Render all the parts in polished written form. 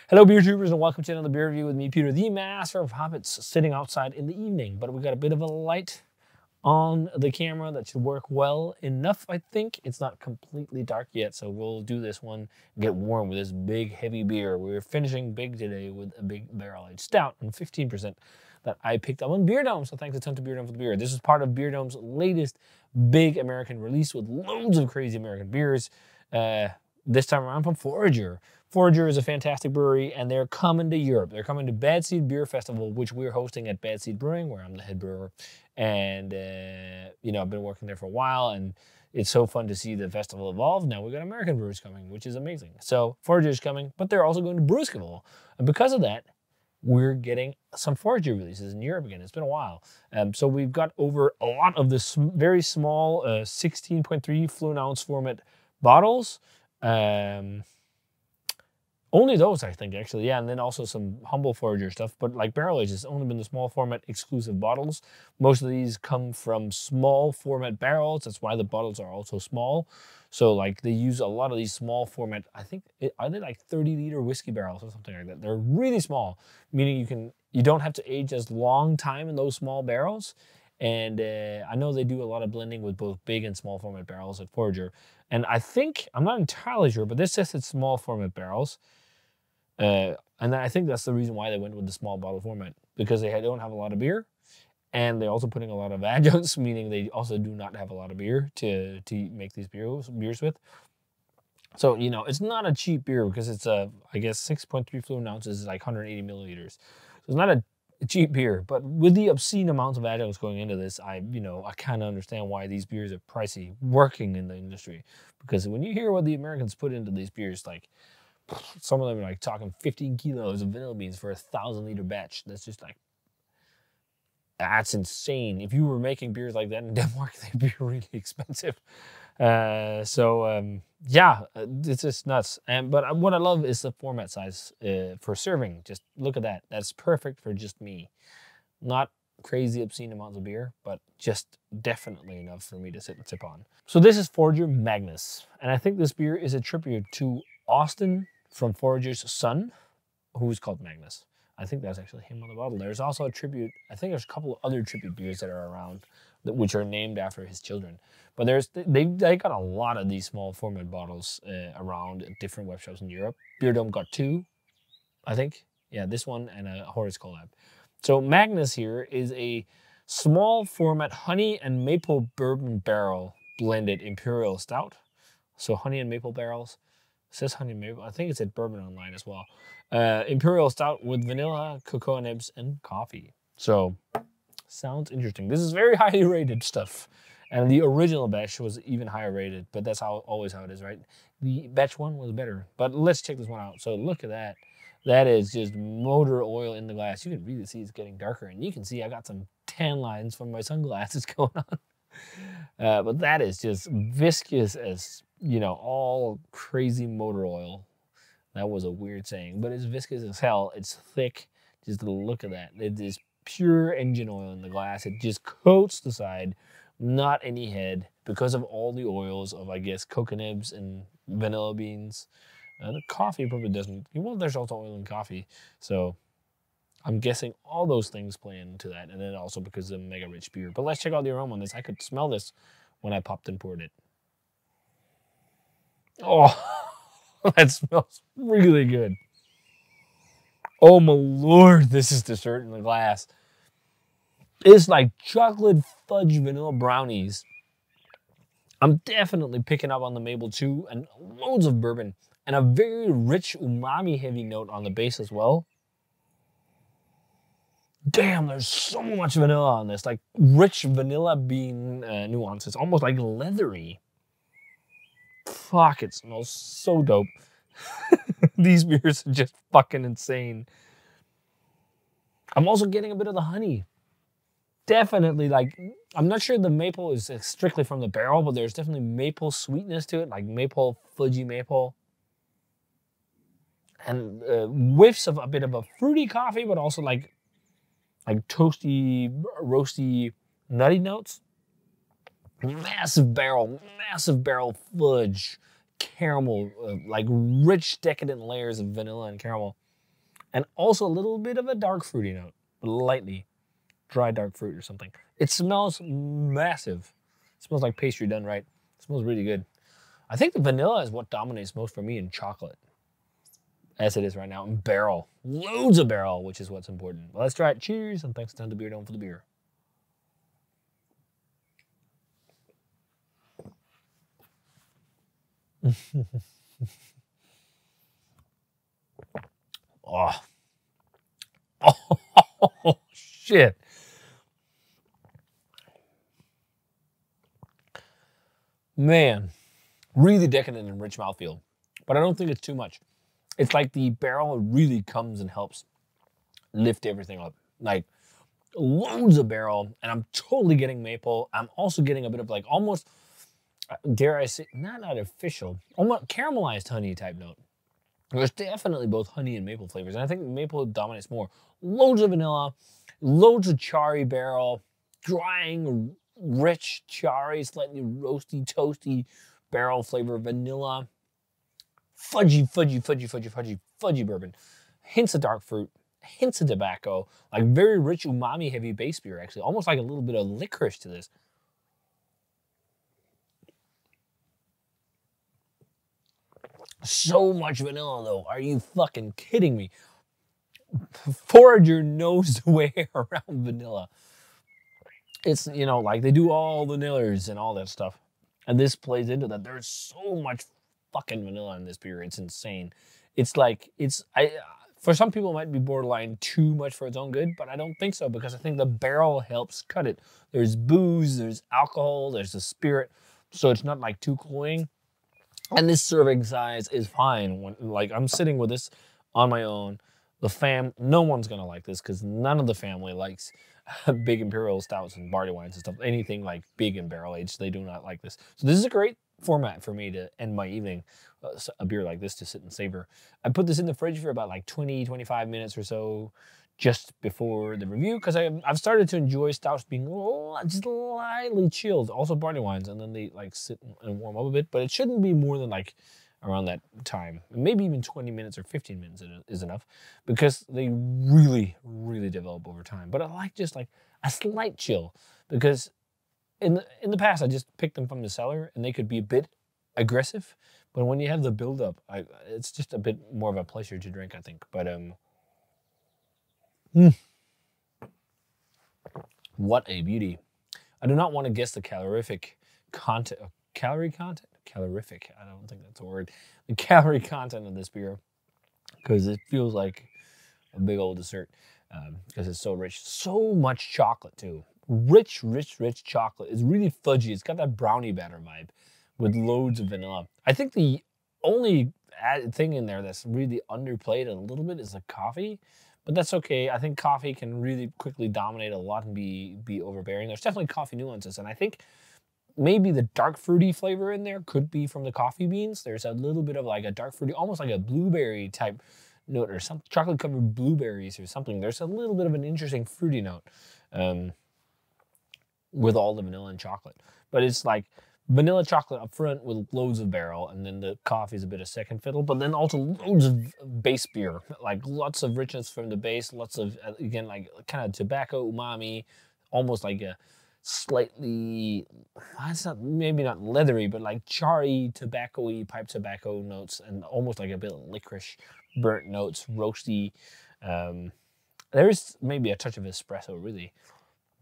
Hello, beer tubers, and welcome to another beer review with me, Peter, the master of hobbits, sitting outside in the evening. But we got a bit of a light on the camera that should work well enough, I think. It's not completely dark yet, so we'll do this one and get warm with this big, heavy beer. We're finishing big today with a big barrel-aged stout and 15% that I picked up on Beerdome. So thanks a ton to Beerdome for the beer. This is part of Beerdome's latest big American release with loads of crazy American beers. This time around from Forager. Forager is a fantastic brewery, and they're coming to Europe. They're coming to Bad Seed Beer Festival, which we're hosting at Bad Seed Brewing, where I'm the head brewer. And, I've been working there for a while, and it's so fun to see the festival evolve. Now we've got American brewers coming, which is amazing. So Forager's coming, but they're also going to Brewskival. And because of that, we're getting some Forager releases in Europe again. It's been a while. So we've got over a lot of this very small 16.3 fluid ounce format bottles. Only those, I think, actually. Yeah, and then also some humble Forager stuff. But like barrel aged, it's only been the small format exclusive bottles. Most of these come from small format barrels. That's why the bottles are also small. So like they use a lot of these small format, I think, are they like 30-liter whiskey barrels or something like that? They're really small, meaning you don't have to age as long time in those small barrels. And I know they do a lot of blending with both big and small format barrels at Forager. And I think, I'm not entirely sure, but this says it's small format barrels. And I think that's the reason why they went with the small bottle format, because they don't have a lot of beer, and they're also putting a lot of adjuncts, meaning they also do not have a lot of beer to make these beers with. So, it's not a cheap beer because it's I guess 6.3 fluid ounces is like 180 milliliters. So it's not a cheap beer, but with the obscene amounts of adjuncts going into this, I kind of understand why these beers are pricey working in the industry. Because when you hear what the Americans put into these beers, like, some of them are like talking 15 kilos of vanilla beans for a 1,000-liter batch. That's just like, that's insane. If you were making beers like that in Denmark, they'd be really expensive. It's just nuts. But what I love is the format size for serving. Just look at that. That's perfect for just me. Not crazy obscene amounts of beer, but just definitely enough for me to sit and sip on. So this is Forager Magnus, and I think this beer is a tribute to Austin from Forager's son, who's called Magnus. I think that's actually him on the bottle. There's also a tribute, I think there's a couple of other tribute beers that are around, which are named after his children. But they got a lot of these small format bottles around at different web shops in Europe. Beerdome got 2, I think. Yeah, this one and a Horace collab. So Magnus here is a small format honey and maple bourbon barrel blended Imperial Stout. So honey and maple barrels. It says honey and maple. I think it's at Bourbon online as well. Imperial Stout with vanilla, cocoa nibs, and coffee. So, sounds interesting. This is very highly rated stuff. And the original batch was even higher rated, but that's always how it is, right? The batch 1 was better. But let's check this one out. So look at that. That is just motor oil in the glass. You can really see it's getting darker. And you can see I got some tan lines from my sunglasses going on. But that is just viscous as, all crazy motor oil. That was a weird saying, but it's viscous as hell. It's thick. Just look at that. It is pure engine oil in the glass. It just coats the side, not any head, because of all the oils of, I guess, cocoa nibs and vanilla beans. The coffee probably doesn't. Well, there's also oil in coffee, so I'm guessing all those things play into that, and then also because of mega rich beer. But let's check out the aroma on this. I could smell this when I popped and poured it. Oh, that smells really good. Oh my Lord, this is dessert in the glass. It's like chocolate fudge vanilla brownies. I'm definitely picking up on the maple too, and loads of bourbon, and a very rich umami heavy note on the base as well. Damn, there's so much vanilla on this, like rich vanilla bean nuance. It's almost like leathery. Fuck, it smells so dope. These beers are just fucking insane. I'm also getting a bit of the honey. Definitely, like, I'm not sure the maple is strictly from the barrel, but there's definitely maple sweetness to it, like maple, fudgy maple. And whiffs of a bit of a fruity coffee, but also like toasty, roasty, nutty notes. Massive barrel fudge, caramel, like rich, decadent layers of vanilla and caramel. And also a little bit of a dark fruity note, lightly dry dark fruit or something. It smells massive. It smells like pastry done right. It smells really good. I think the vanilla is what dominates most for me in chocolate, as it is right now, in barrel. Loads of barrel, which is what's important. Well, let's try it. Cheers, and thanks to Beerdome for the beer. Oh. Oh, shit. Man, really decadent and rich mouthfeel, but I don't think it's too much. It's like the barrel really comes and helps lift everything up. Like, loads of barrel, and I'm totally getting maple. I'm also getting a bit of like almost, dare I say, not artificial, almost caramelized honey type note. There's definitely both honey and maple flavors, and I think maple dominates more. Loads of vanilla, loads of cherry barrel, drying, rich cherry, slightly roasty, toasty barrel flavor, vanilla, fudgy bourbon, hints of dark fruit, hints of tobacco, like very rich umami heavy base beer actually, almost like a little bit of licorice to this. So much vanilla though, are you fucking kidding me? Forager knows the way around vanilla. It's, you know, like they do all the nillers and all that stuff. And this plays into that. There's so much fucking vanilla in this beer. It's insane. It's like, for some people it might be borderline too much for its own good, but I don't think so because I think the barrel helps cut it. There's booze, there's alcohol, there's the spirit. So it's not like too cloying. And this serving size is fine. When, like, I'm sitting with this on my own. No one's gonna like this because none of the family likes big Imperial stouts and barley wines and stuff. Anything like big and barrel aged, they do not like this. So this is a great format for me to end my evening. A beer like this to sit and savor. I put this in the fridge for about like 20, 25 minutes or so just before the review because I've started to enjoy stouts being just slightly chilled. Also barley wines, and then they like sit and warm up a bit, but it shouldn't be more than like around that time. Maybe even 20 minutes or 15 minutes is enough because they really, really develop over time. But I like just like a slight chill because in the past I just picked them from the cellar and they could be a bit aggressive. But when you have the build-up, it's just a bit more of a pleasure to drink, I think. But what a beauty! I do not want to guess the calorific content. Calorie content? Calorific. I don't think that's a word. The calorie content of this beer, because it feels like a big old dessert. Because it's so rich, so much chocolate too. Rich chocolate. It's really fudgy. It's got that brownie batter vibe with loads of vanilla. I think the only added thing in there that's really underplayed a little bit is the coffee, but that's okay. I think coffee can really quickly dominate a lot and be overbearing. There's definitely coffee nuances, and I think maybe the dark fruity flavor in there could be from the coffee beans. There's a little bit of like a dark fruity, almost like a blueberry type note or some chocolate covered blueberries or something. There's a little bit of an interesting fruity note with all the vanilla and chocolate, but it's like vanilla chocolate up front with loads of barrel, and then the coffee is a bit of second fiddle, but then also loads of base beer, like lots of richness from the base, lots of, again, like kind of tobacco umami, almost like a slightly, it's not, maybe not leathery, but like charry, tobacco-y, pipe tobacco notes, and almost like a bit of licorice, burnt notes, roasty. There's maybe a touch of espresso, really.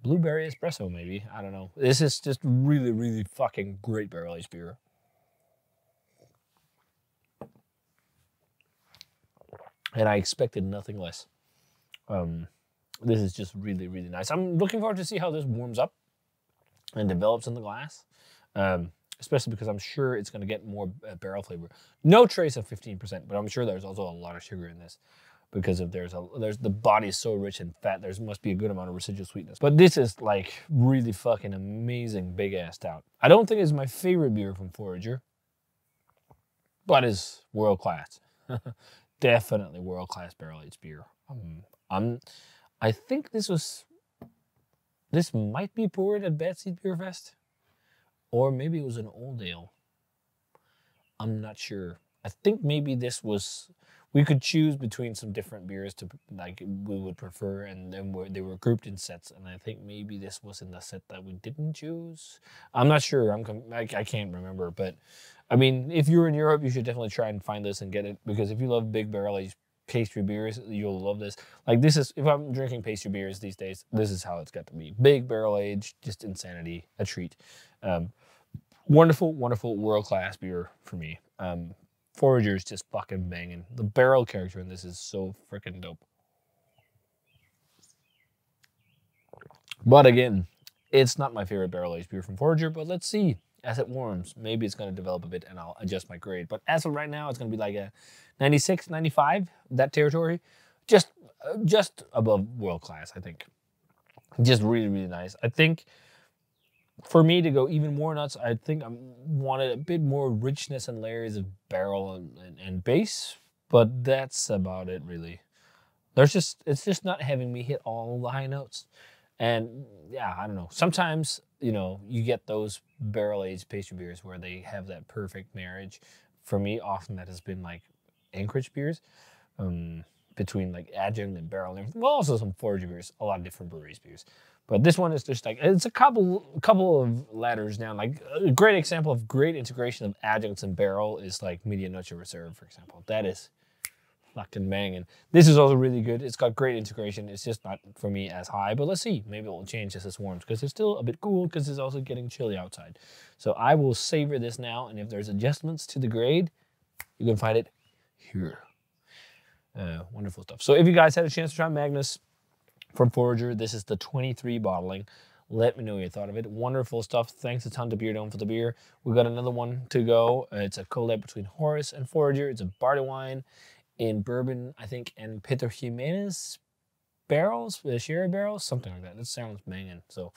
Blueberry espresso, maybe. I don't know. This is just really, really fucking great barrel-aged beer. And I expected nothing less. This is just really, really nice. I'm looking forward to see how this warms up and develops in the glass. Especially because I'm sure it's going to get more barrel flavor. No trace of 15%, but I'm sure there's also a lot of sugar in this. Because if the body is so rich in fat, there must be a good amount of residual sweetness. But this is like really fucking amazing big ass stout. I don't think it's my favorite beer from Forager, but it's world class. Definitely world class barrel aged beer. I think this might be poured at Bad Seed Beer Fest, or maybe it was an old ale. I'm not sure. I think maybe this was. we could choose between some different beers to like we would prefer, and then they were grouped in sets. And I think maybe this was in the set that we didn't choose. I'm not sure. I can't remember. But I mean, if you're in Europe, you should definitely try and find this and get it, because if you love big barrel aged pastry beers, you'll love this. Like this is, if I'm drinking pastry beers these days, this is how it's got to be. Big barrel aged, just insanity, a treat. Wonderful, wonderful, world-class beer for me. Forager's just fucking banging. The barrel character in this is so freaking dope. But again, it's not my favorite barrel-aged beer from Forager, but let's see. As it warms, maybe it's going to develop a bit and I'll adjust my grade. But as of right now, it's going to be like a 96, 95, that territory. Just above world-class, I think. Just really, really nice. I think for me to go even more nuts, I think I wanted a bit more richness and layers of barrel and base, but that's about it, really. It's just not having me hit all the high notes. And yeah, I don't know. Sometimes, you know, you get those barrel-aged pastry beers where they have that perfect marriage. For me, often that has been like Anchorage beers, between like adjunct and barrel. Well, also some Forager beers, a lot of different breweries beers. But this one is just like, it's a couple of ladders down. Like a great example of great integration of adjuncts and barrel is like Medianoche Reserve, for example. That is fucking banging. This is also really good. It's got great integration. It's just not for me as high, but let's see. Maybe it will change as this warms, because it's still a bit cool because it's also getting chilly outside. So I will savor this now, and if there's adjustments to the grade, you can find it here. Wonderful stuff. So if you guys had a chance to try Magnus from Forager, this is the 23 bottling. Let me know what you thought of it. Wonderful stuff. Thanks a ton to Beerdome for the beer. We got another one to go. It's a collab between Horace and Forager. It's a barley wine in bourbon, I think, and Pedro Jimenez barrels, sherry barrels, something like that. That sounds banging. So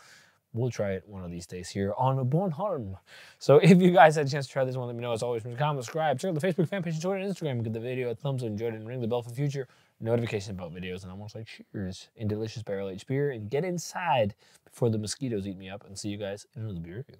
we'll try it one of these days here on a Bornholm. So if you guys had a chance to try this one, let me know. As always, comment, subscribe, check out the Facebook fan page, Twitter, and Instagram. Give the video a thumbs up, enjoyed it, and ring the bell for future notifications about videos. And I want to say cheers in delicious barrel-aged beer and get inside before the mosquitoes eat me up, and see you guys in another beer review.